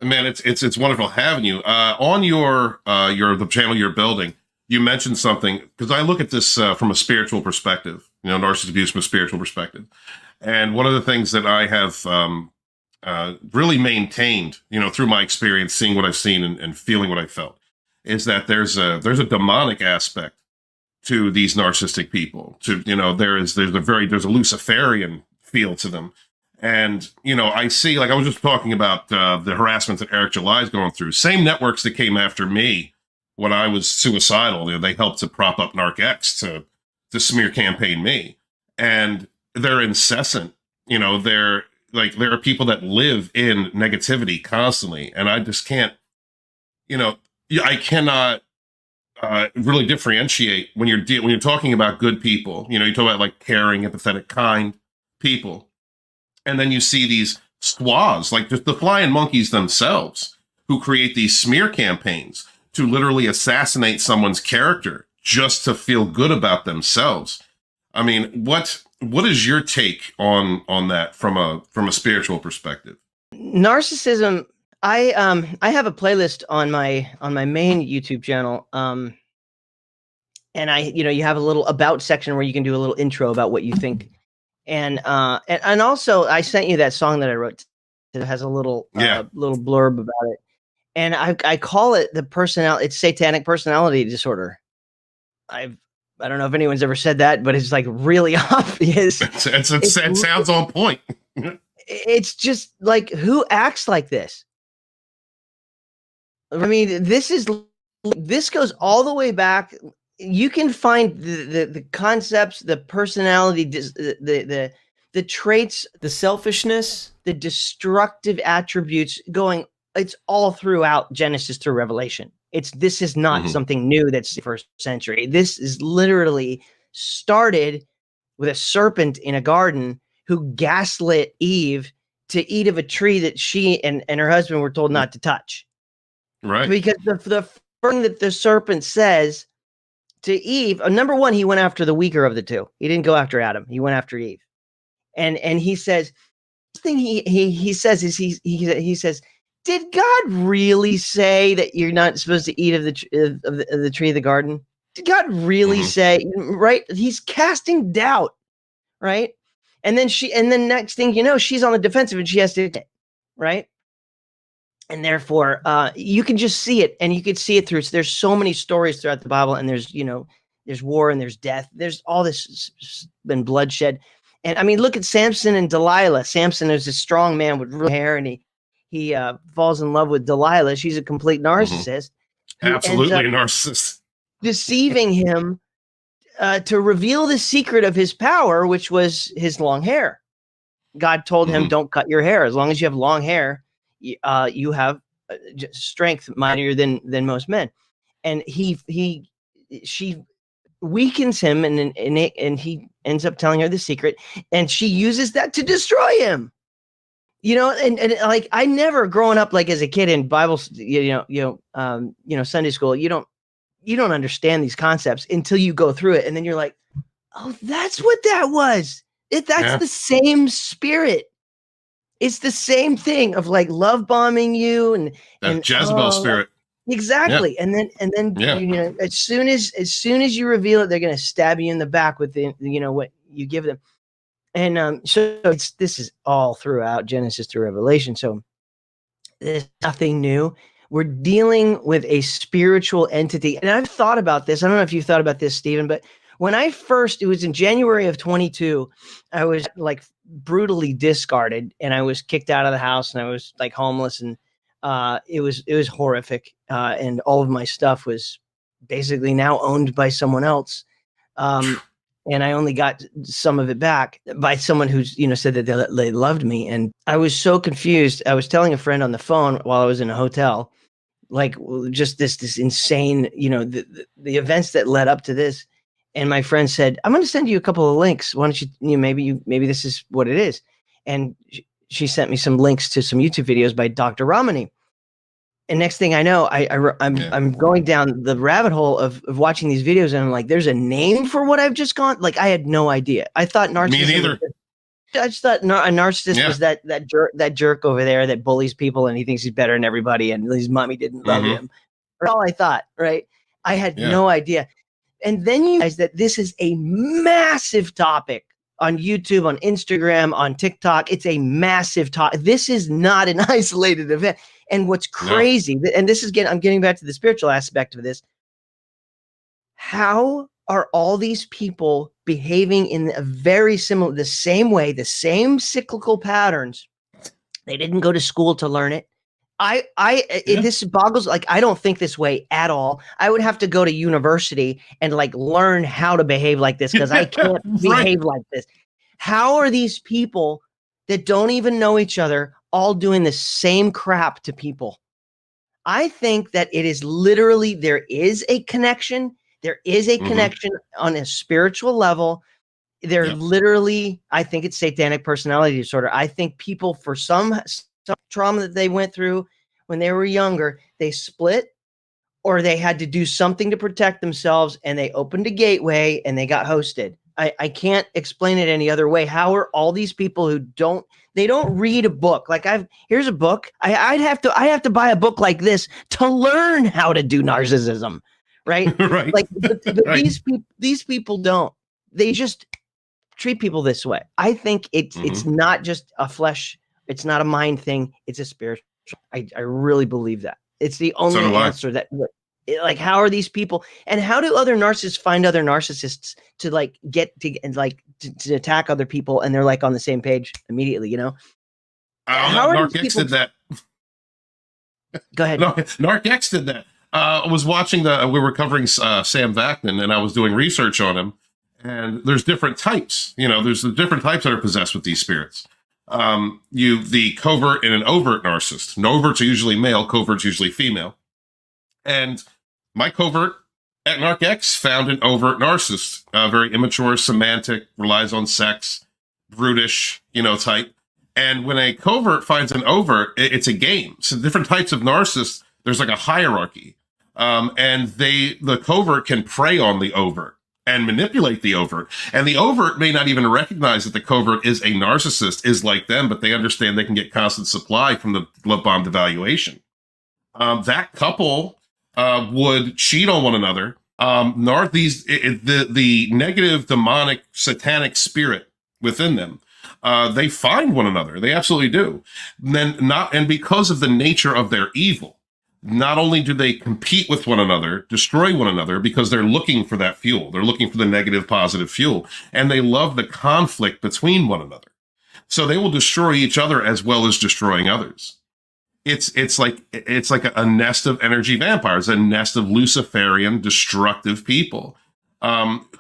Man, it's wonderful having you on your the channel you're building. You mentioned something because I look at this from a spiritual perspective, narcissistic abuse from a spiritual perspective. And one of the things that I have really maintained, through my experience, seeing what I've seen and feeling what I felt, is that there's a demonic aspect to these narcissistic people. There's a Luciferian feel to them. And, I see, like I was just talking about the harassment that Eric July is going through. Same networks that came after me when I was suicidal, they helped to prop up NarcX to smear campaign me. And they're incessant. There are people that live in negativity constantly. And I just can't, I cannot really differentiate when you're talking about good people. You talk about like caring, empathetic, kind people. And then you see these squaws, like just the flying monkeys themselves, who create these smear campaigns to literally assassinate someone's character just to feel good about themselves. I mean, what is your take on that from a spiritual perspective? Narcissism. I have a playlist on my main YouTube channel. And you have a little about section where you can do a little intro about what you think. And also I sent you that song that I wrote that has a little blurb about it. And I call it it's satanic personality disorder. I don't know if anyone's ever said that, but it's like really obvious. It sounds on point. It's just like, who acts like this? I mean, this goes all the way back. You can find the concepts, the personality, the traits, the selfishness, the destructive attributes going. It's all throughout Genesis through Revelation. This is not something new that's the first century. This is literally started with a serpent in a garden who gaslit Eve to eat of a tree that she and her husband were told not to touch. Right. Because the first thing that the serpent says to Eve, number one, he went after the weaker of the two. He didn't go after Adam. He went after Eve. And he says, the thing he says is he says, did God really say that you're not supposed to eat of the tree of the garden? Did God really say, right? He's casting doubt, right? And then next thing you know, she's on the defensive and she has to, right? And therefore, you can just see it, and you can see it through. So there's so many stories throughout the Bible, and there's war and there's death. There's all this been bloodshed. And I mean, look at Samson and Delilah. Samson is a strong man with real hair, and he falls in love with Delilah. She's a complete narcissist. Absolutely a narcissist. Deceiving him to reveal the secret of his power, which was his long hair. God told him, don't cut your hair. As long as you have long hair, you have strength mightier than most men. And she weakens him, and he ends up telling her the secret, and she uses that to destroy him. And like, I never growing up, like as a kid in Bible, Sunday school, you don't understand these concepts until you go through it, and then you're like, oh, that's what that was. That's the same spirit. It's the same thing of like love bombing you and Jezebel spirit. Exactly. Yeah. And then as soon as you reveal it, they're going to stab you in the back with what you give them. And so this is all throughout Genesis to Revelation. So there's nothing new. We're dealing with a spiritual entity. And I've thought about this. I don't know if you thought about this, Stephen, but when it was in January of 22, I was like brutally discarded, and I was kicked out of the house, and I was like homeless, and it was horrific. And all of my stuff was basically now owned by someone else. And I only got some of it back by someone who's, said that they loved me. And I was so confused. I was telling a friend on the phone while I was in a hotel, like just this insane, the events that led up to this. And my friend said, I'm going to send you a couple of links. Why don't maybe this is what it is. And she sent me some links to some YouTube videos by Dr. Ramani. And next thing I know, I'm going down the rabbit hole of watching these videos, and I'm like, there's a name for what I've just gone. Like, I had no idea. I thought narcissism. Me neither. I just thought a narcissist was that jerk over there that bullies people and he thinks he's better than everybody and his mommy didn't love him. That's all I thought, right? I had no idea. And then you realize that this is a massive topic on YouTube, on Instagram, on TikTok. It's a massive topic. This is not an isolated event. And what's crazy, and this is I'm getting back to the spiritual aspect of this. How are all these people behaving in a very similar, the same way, the same cyclical patterns? They didn't go to school to learn it. This boggles, like, I don't think this way at all. I would have to go to university and like learn how to behave like this because I can't behave like this. How are these people that don't even know each other all doing the same crap to people? I think that it is literally, there is a connection. There is a connection on a spiritual level. They're literally, I think it's satanic personality disorder. I think people, for some trauma that they went through when they were younger, they split or they had to do something to protect themselves and they opened a gateway and they got hosted. I can't explain it any other way. How are all these people who don't read a book? Like here's a book. I have to buy a book like this to learn how to do narcissism. Right. Right. Like these people don't, they just treat people this way. I think it's not just a flesh. It's not a mind thing. It's a spiritual. I really believe that. It's the only answer that, like, how are these people and how do other narcissists find other narcissists to like get to and like to attack other people and they're like on the same page immediately, you know? How NarcX did that. Go ahead. No, NarcX did that. I was watching we were covering Sam Vaknin and I was doing research on him, and there's different types, there's the different types that are possessed with these spirits. The covert and an overt narcissist. Overts are usually male, covert's usually female. And my covert at NarcX found an overt narcissist, very immature, semantic, relies on sex, brutish, type. And when a covert finds an overt, it's a game. So different types of narcissists, there's like a hierarchy. And the covert can prey on the overt and manipulate the overt. And the overt may not even recognize that the covert is a narcissist, is like them, but they understand they can get constant supply from the love bomb devaluation. That couple would cheat on one another. The negative, demonic, satanic spirit within them, they find one another. They absolutely do. And because of the nature of their evil, not only do they compete with one another, destroy one another, because they're looking for that fuel. They're looking for the negative, positive fuel. And they love the conflict between one another. So they will destroy each other as well as destroying others. It's like a nest of energy vampires, a nest of Luciferian destructive people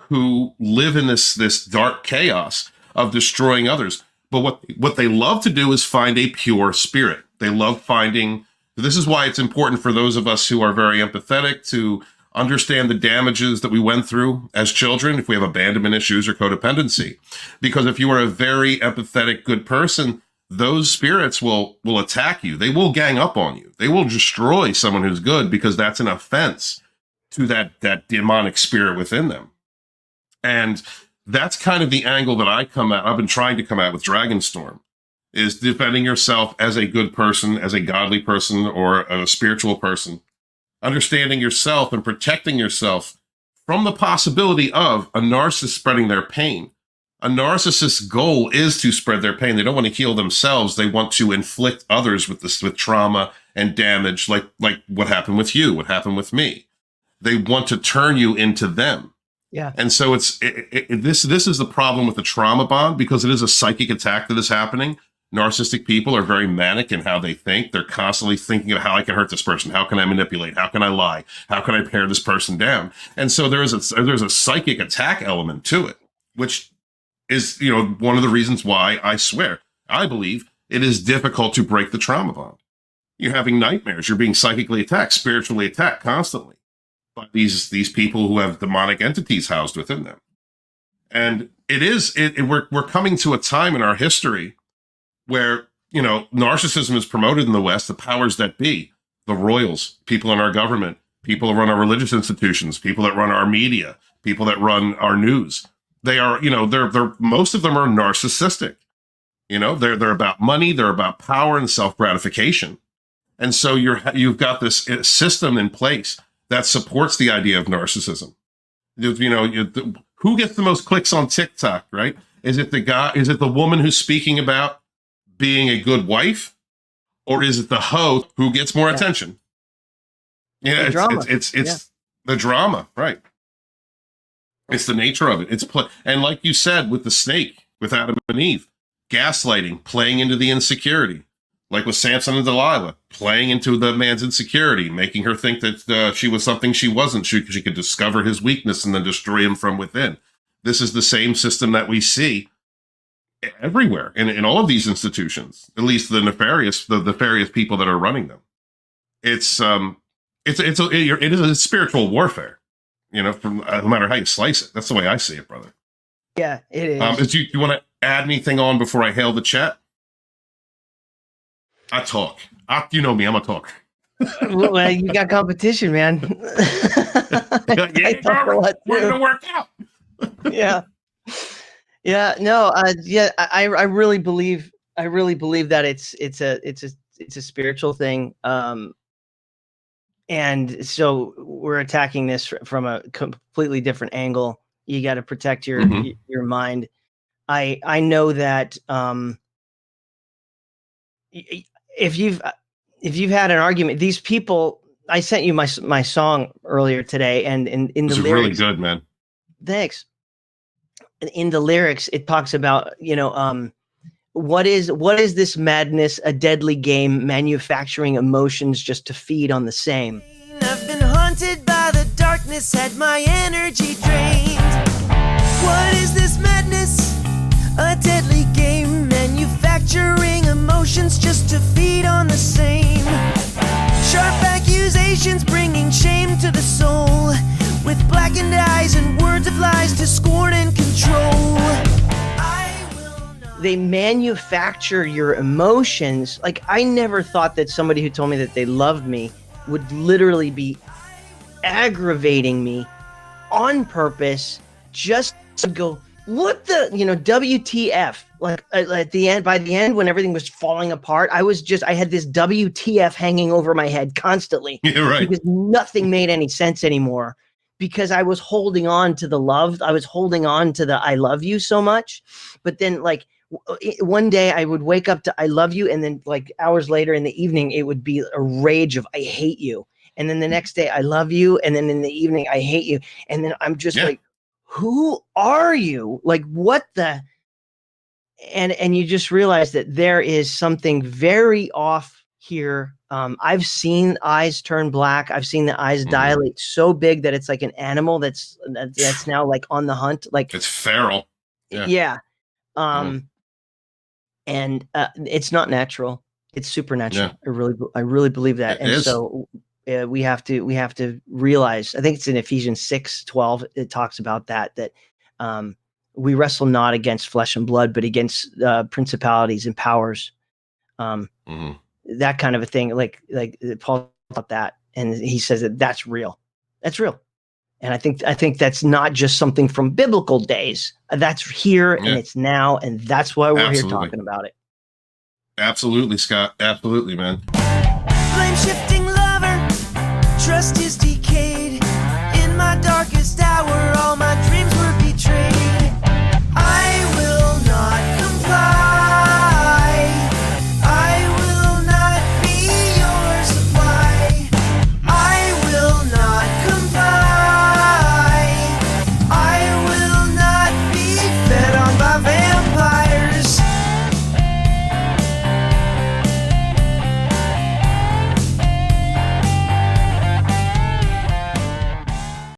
who live in this dark chaos of destroying others. But what they love to do is find a pure spirit. They love finding. This is why it's important for those of us who are very empathetic to understand the damages that we went through as children, if we have abandonment issues or codependency. Because if you are a very empathetic, good person, those spirits will attack you. They will gang up on you. They will destroy someone who's good because that's an offense to that demonic spirit within them. And that's kind of the angle that I've been trying to come at with Dragonstorm. Is defending yourself as a good person, as a godly person, or a spiritual person. Understanding yourself and protecting yourself from the possibility of a narcissist spreading their pain. A narcissist's goal is to spread their pain. They don't want to heal themselves. They want to inflict others with trauma and damage, like what happened with you, what happened with me. They want to turn you into them. Yeah. And so this is the problem with the trauma bond, because it is a psychic attack that is happening. Narcissistic people are very manic in how they think. They're constantly thinking of how I can hurt this person. How can I manipulate? How can I lie? How can I pare this person down? And so there's a psychic attack element to it, which is, one of the reasons why I believe it is difficult to break the trauma bond. You're having nightmares. You're being psychically attacked, spiritually attacked constantly by these people who have demonic entities housed within them. And we're coming to a time in our history where, narcissism is promoted in the West, the powers that be, the royals, people in our government, people that run our religious institutions, people that run our media, people that run our news. They are, most of them are narcissistic. You know, they're about money, they're about power and self-gratification. And so you've got this system in place that supports the idea of narcissism. You know, who gets the most clicks on TikTok, right? Is it the guy? Is it the woman who's speaking about being a good wife, or is it the host who gets more attention? Yeah, it's the drama, right? It's the nature of it. And like you said with the snake, with Adam and Eve, gaslighting, playing into the insecurity. Like with Samson and Delilah, playing into the man's insecurity, making her think that she was something she wasn't. She could discover his weakness and then destroy him from within. This is the same system that we see everywhere in all of these institutions, at least the nefarious people that are running them. It is a spiritual warfare, you know, from no matter how you slice it. That's the way I see it, brother. Yeah, it is. Do you want to add anything on before I hail the chat? I talk. You know me, I'm a talker. Well, you got competition, man. We're gonna work out. Yeah. No. I really believe that it's a spiritual thing. And so we're attacking this from a completely different angle. You got to protect your mind. I know that if you've had an argument, these people, I sent you my song earlier today, and in the lyrics, really good, man. Thanks. In the lyrics, it talks about, you know, what is this madness? A deadly game, manufacturing emotions just to feed on the same. I've been haunted by the darkness, had my energy drained. What is this madness? A deadly game, manufacturing emotions just to feed on the same. Sharp accusations bringing shame to the soul, with blackened eyes and words of lies to scorn and control. They manufacture your emotions. Like, I never thought that somebody who told me that they loved me would literally be aggravating me on purpose just to go, what the, you know, WTF? Like at the end, by the end, when everything was falling apart, I had this WTF hanging over my head constantly. Yeah, right. Because nothing made any sense anymore. Because I was holding on to the love. I was holding on to the I love you so much. But then, like, one day I would wake up to I love you. And then, like, hours later in the evening, it would be a rage of I hate you. And then the next day, I love you. And then in the evening, I hate you. And then I'm just like, who are you? Like, what the? And you just realize that there is something very off here. I've seen eyes turn black. I've seen the eyes dilate so big that it's like an animal that's now like on the hunt. Like, it's feral. Yeah. And it's not natural. It's supernatural. Yeah. I really believe that. So we have to realize, I think it's in Ephesians 6:12. It talks about that we wrestle not against flesh and blood, but against principalities and powers. That kind of a thing. Like Paul about that. And he says that's real. That's real. And I think that's not just something from biblical days. That's here and it's now. And that's why we're here talking about it. Absolutely, Scott. Absolutely, man.